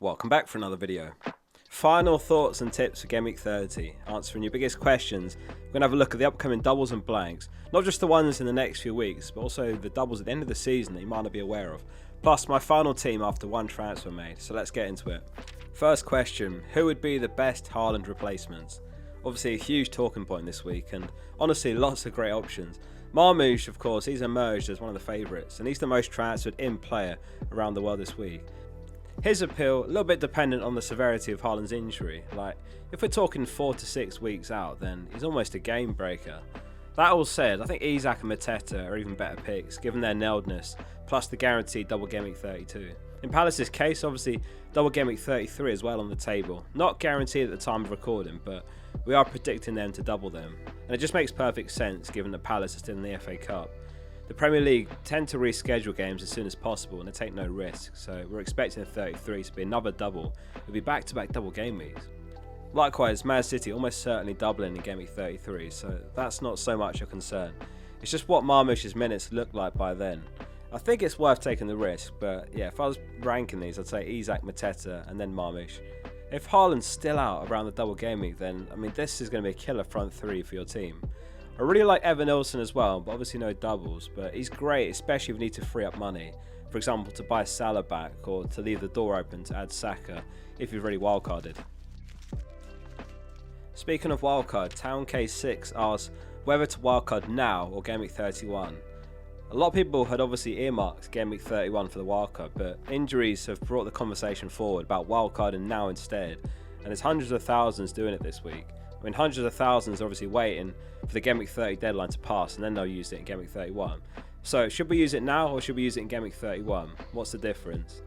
Welcome back for another video. Final thoughts and tips for Game Week 30, answering your biggest questions. We're going to have a look at the upcoming doubles and blanks, not just the ones in the next few weeks, but also the doubles at the end of the season that you might not be aware of. Plus my final team after one transfer made, so let's get into it. First question, who would be the best Haaland replacements? Obviously a huge talking point this week, and honestly lots of great options. Marmoush, of course, he's emerged as one of the favourites, and he's the most transferred in player around the world this week. His appeal, a little bit dependent on the severity of Haaland's injury. Like, if we're talking 4 to 6 weeks out, then he's almost a game breaker. That all said, I think Isak and Mateta are even better picks, given their nailedness, plus the guaranteed double Game Week 32. In Palace's case, obviously, double Game Week 33 is well on the table. Not guaranteed at the time of recording, but we are predicting them to double them. And it just makes perfect sense, given that Palace is still in the FA Cup. The Premier League tend to reschedule games as soon as possible and they take no risk, so we're expecting the 33 to be another double. It'll be back-to-back double game weeks. Likewise, Man City almost certainly doubling in Game Week 33, so that's not so much a concern. It's just what Marmoush's minutes look like by then. I think it's worth taking the risk, but yeah, if I was ranking these, I'd say Isak, Mateta, and then Marmoush. If Haaland's still out around the double game week, then I mean this is going to be a killer front three for your team. I really like Evan Nilsson as well, but obviously no doubles, but he's great, especially if you need to free up money. For example, to buy Salah back or to leave the door open to add Saka if you've already wildcarded. Speaking of wildcard, Town K6 asks whether to wildcard now or Game Week 31. A lot of people had obviously earmarked Game Week 31 for the wildcard, but injuries have brought the conversation forward about wildcarding now instead, and there's hundreds of thousands doing it this week. I mean, hundreds of thousands are obviously waiting for the Game Week 30 deadline to pass, and then they'll use it in Game Week 31. So, should we use it now or should we use it in Game Week 31? What's the difference?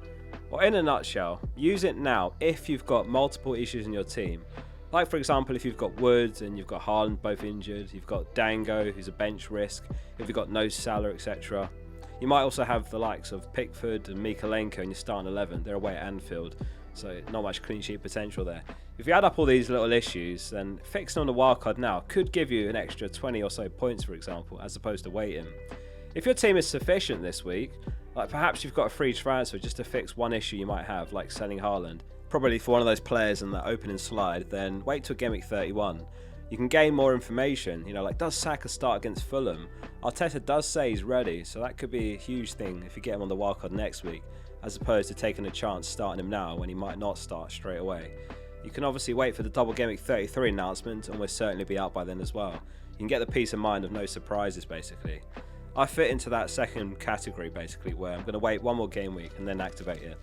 Well, in a nutshell, use it now if you've got multiple issues in your team. Like, for example, if you've got Woods and you've got Haaland both injured, you've got Dango, who's a bench risk, if you've got no Salah, etc. You might also have the likes of Pickford and Mykolenko in your starting 11. They're away at Anfield, so not much clean sheet potential there. If you add up all these little issues, then fixing on the wildcard now could give you an extra 20 or so points, for example, as opposed to waiting. If your team is sufficient this week, like perhaps you've got a free transfer just to fix one issue you might have, like selling Haaland, probably for one of those players in that opening slide, then wait till Game Week 31. You can gain more information, like does Saka start against Fulham? Arteta does say he's ready, so that could be a huge thing if you get him on the wildcard next week, as opposed to taking a chance starting him now when he might not start straight away. You can obviously wait for the double Game Week 33 announcement and will certainly be out by then as well. You can get the peace of mind of no surprises basically. I fit into that second category basically, where I'm going to wait one more game week and then activate it.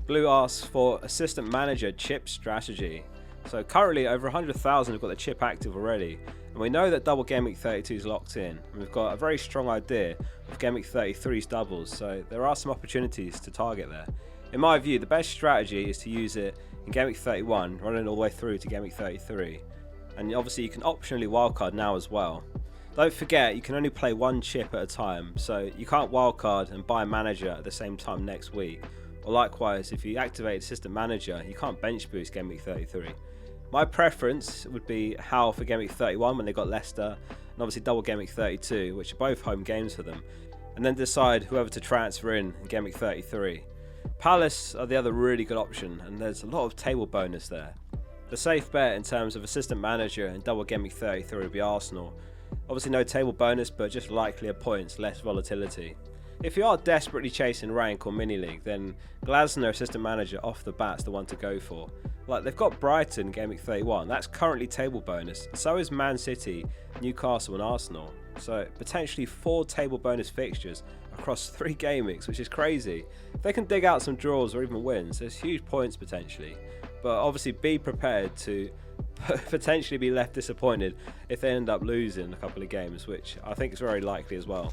Blue asks for assistant manager chip strategy. So currently over 100,000 have got the chip active already, and we know that double Game Week 32 is locked in, and we've got a very strong idea of Game Week 33's doubles, so there are some opportunities to target there. In my view, the best strategy is to use it in Game Week 31, running all the way through to Game Week 33. And obviously you can optionally wildcard now as well. Don't forget, you can only play one chip at a time, so you can't wildcard and buy a manager at the same time next week. Or likewise, if you activate assistant manager, you can't bench boost Game Week 33. My preference would be Hal for Game Week 31 when they got Leicester, and obviously double Game Week 32, which are both home games for them, and then decide whoever to transfer in Game Week 33. Palace are the other really good option, and there's a lot of table bonus there. The safe bet in terms of assistant manager and double Game Week 33 would be Arsenal. Obviously no table bonus, but just likelier points, less volatility. If you are desperately chasing rank or mini league, then Glasner assistant manager off the bat's the one to go for. Like, they've got Brighton Game Week 31, that's currently table bonus, so is Man City, Newcastle and Arsenal. So potentially 4 table bonus fixtures across 3 game weeks, which is crazy. If they can dig out some draws or even wins, there's huge points potentially. But obviously be prepared to potentially be left disappointed if they end up losing a couple of games, which I think is very likely as well.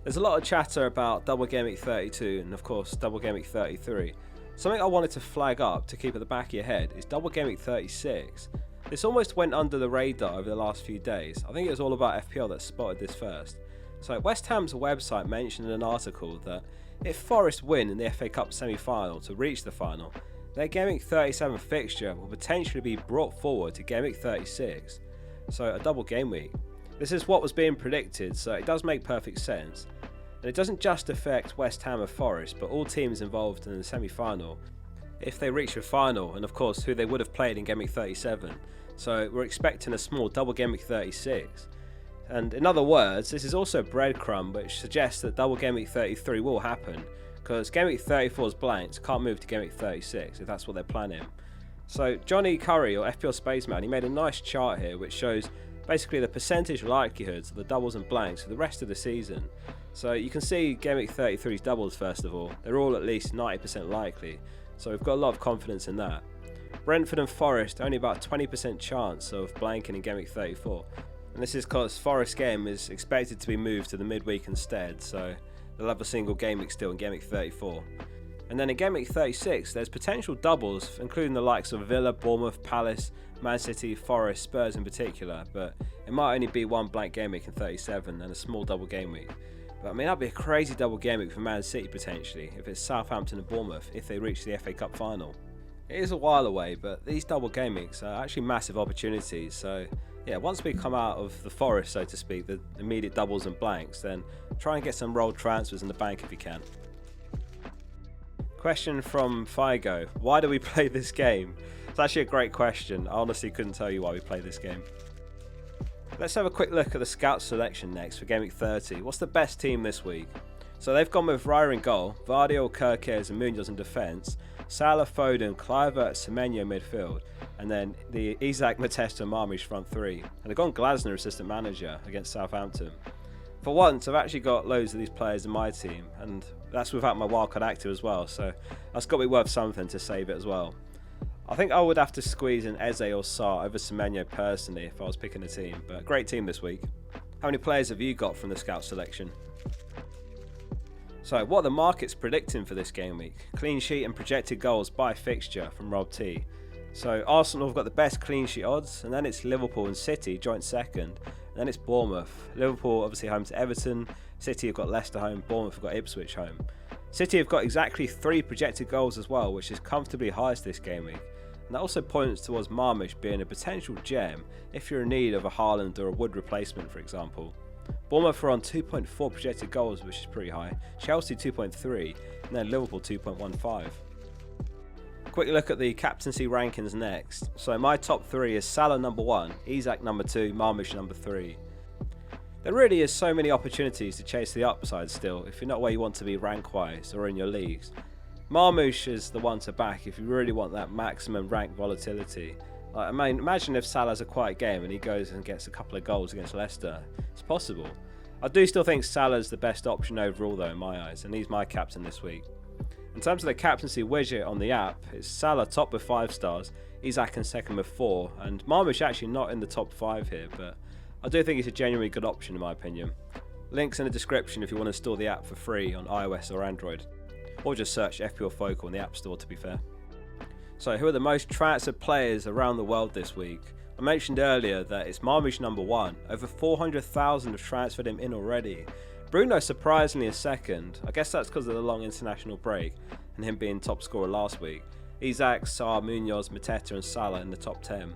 There's a lot of chatter about double Game Week 32 and of course double Game Week 33. Something I wanted to flag up to keep at the back of your head is double Game Week 36. This almost went under the radar over the last few days. I think it was all about FPL that spotted this first. So West Ham's website mentioned in an article that if Forest win in the FA Cup semi-final to reach the final, their Game Week 37 fixture will potentially be brought forward to Game Week 36. So a double game week. This is what was being predicted, so it does make perfect sense. And it doesn't just affect West Ham or Forest, but all teams involved in the semi-final, if they reach the final, and of course who they would have played in Game Week 37. So we're expecting a small double Game Week 36. And in other words, this is also a breadcrumb which suggests that double Game Week 33 will happen, because Game Week 34's blanks can't move to Game Week 36 if that's what they're planning. So Johnny Curry, or FPL Spaceman, he made a nice chart here which shows basically the percentage likelihoods of the doubles and blanks for the rest of the season. So you can see Game Week 33's doubles first of all, they're all at least 90% likely, so we've got a lot of confidence in that. Brentford and Forest only about a 20% chance of blanking in Game Week 34, and this is because Forest's game is expected to be moved to the midweek instead, so they'll have a single game week still in Game Week 34. And then in Game Week 36 there's potential doubles including the likes of Villa, Bournemouth, Palace, Man City, Forest, Spurs in particular, but it might only be one blank game week in 37 and a small double game week. But I mean, that'd be a crazy double game week for Man City potentially if it's Southampton and Bournemouth if they reach the FA Cup final. It is a while away, but these double game weeks are actually massive opportunities, so yeah, once we come out of the forest, so to speak, the immediate doubles and blanks, then try and get some rolled transfers in the bank if you can. Question from Figo: why do we play this game? It's actually a great question. I honestly couldn't tell you why we play this game. Let's have a quick look at the scout selection next for Game Week 30. What's the best team this week? So they've gone with Raya in goal, Vardy, Kerkez and Munoz in defence, Salah, Foden, Kluivert, Semenyo midfield, and then the Isak, Mateta and Marmish front three. And they've gone Glasner assistant manager against Southampton. For once, I've actually got loads of these players in my team, and that's without my wildcard active as well, so that's got to be worth something to save it as well. I think I would have to squeeze in Eze or Sarr over Semenyo personally if I was picking a team, but great team this week. How many players have you got from the scout selection? So what are the markets predicting for this game week? Clean sheet and projected goals by fixture from Rob T. So Arsenal have got the best clean sheet odds, and then it's Liverpool and City joint second, and then it's Bournemouth. Liverpool obviously home to Everton, City have got Leicester home, Bournemouth have got Ipswich home. City have got exactly 3 projected goals as well, which is comfortably highest this game week. And that also points towards Marmish being a potential gem if you're in need of a Haaland or a Wood replacement, for example. Bournemouth are on 2.4 projected goals, which is pretty high. Chelsea 2.3, and then Liverpool 2.15. Quick look at the captaincy rankings next. So my top 3 is Salah number 1, Isak number 2, Marmish number 3. There really is so many opportunities to chase the upside still if you're not where you want to be rank-wise or in your leagues. Marmoush is the one to back if you really want that maximum rank volatility. I mean, imagine if Salah's a quiet game and he goes and gets a couple of goals against Leicester. It's possible. I do still think Salah's the best option overall though in my eyes, and he's my captain this week. In terms of the captaincy widget on the app, it's Salah top with 5 stars, Isak in second with 4, and Marmoush actually not in the top 5 here, but I do think he's a genuinely good option in my opinion. Links in the description if you want to install the app for free on iOS or Android. Or just search FPL Focal in the App Store to be fair. So who are the most transferred players around the world this week? I mentioned earlier that it's Marmish number 1. Over 400,000 have transferred him in already. Bruno surprisingly is second. I guess that's because of the long international break and him being top scorer last week. Isak, Sarr, Munoz, Mateta and Salah in the top 10.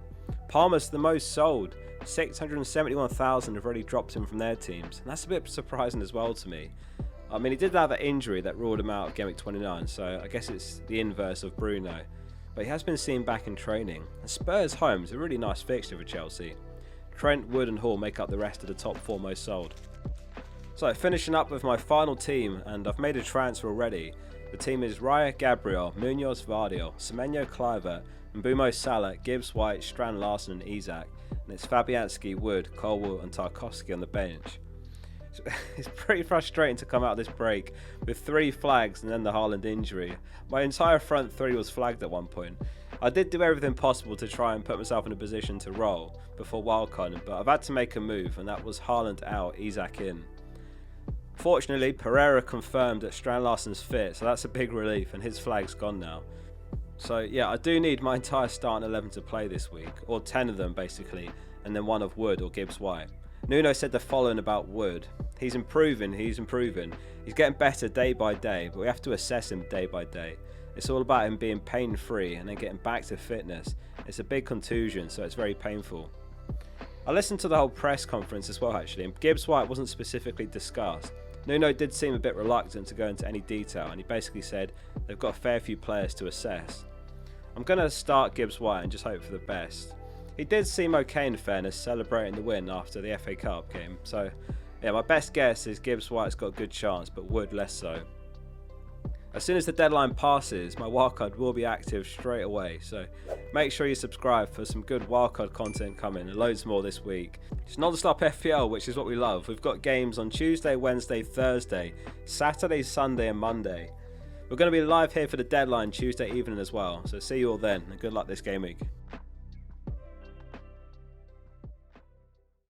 Palmer's the most sold. 671,000 have already dropped him from their teams, and that's a bit surprising as well to me. I mean, he did have that injury that ruled him out of Game Week 29, so I guess it's the inverse of Bruno. But he has been seen back in training. And Spurs home is a really nice fixture for Chelsea. Trent, Wood and Hall make up the rest of the top 4 most sold. So finishing up with my final team, and I've made a transfer already. The team is Raya, Gabriel, Munoz, Vardy, Semenyo, Kluivert, Mbumo, Salah, Gibbs, White, Strand, Larson and Isak. And it's Fabianski, Wood, Colwell and Tarkowski on the bench. It's pretty frustrating to come out of this break with 3 flags and then the Haaland injury. My entire front 3 was flagged at one point. I did do everything possible to try and put myself in a position to roll before wildcarding, but I've had to make a move, and that was Haaland out, Isak in. Fortunately, Pereira confirmed that Strand Larsen's fit, so that's a big relief, and his flag's gone now. So yeah, I do need my entire starting 11 to play this week, or 10 of them basically, and then one of Wood or Gibbs White. Nuno said the following about Wood: he's improving, he's getting better day by day, but we have to assess him day by day. It's all about him being pain free and then getting back to fitness. It's a big contusion, so it's very painful. I listened to the whole press conference as well actually, and Gibbs White wasn't specifically discussed. Nuno did seem a bit reluctant to go into any detail, and he basically said they've got a fair few players to assess. I'm going to start Gibbs White and just hope for the best. He did seem okay in fairness, celebrating the win after the FA Cup game, so yeah, my best guess is Gibbs White's got a good chance, but Wood less so. As soon as the deadline passes, my wildcard will be active straight away, so make sure you subscribe for some good wildcard content coming, and loads more this week. It's non-stop FPL, which is what we love. We've got games on Tuesday, Wednesday, Thursday, Saturday, Sunday and Monday. We're going to be live here for the deadline Tuesday evening as well, so see you all then, and good luck this game week.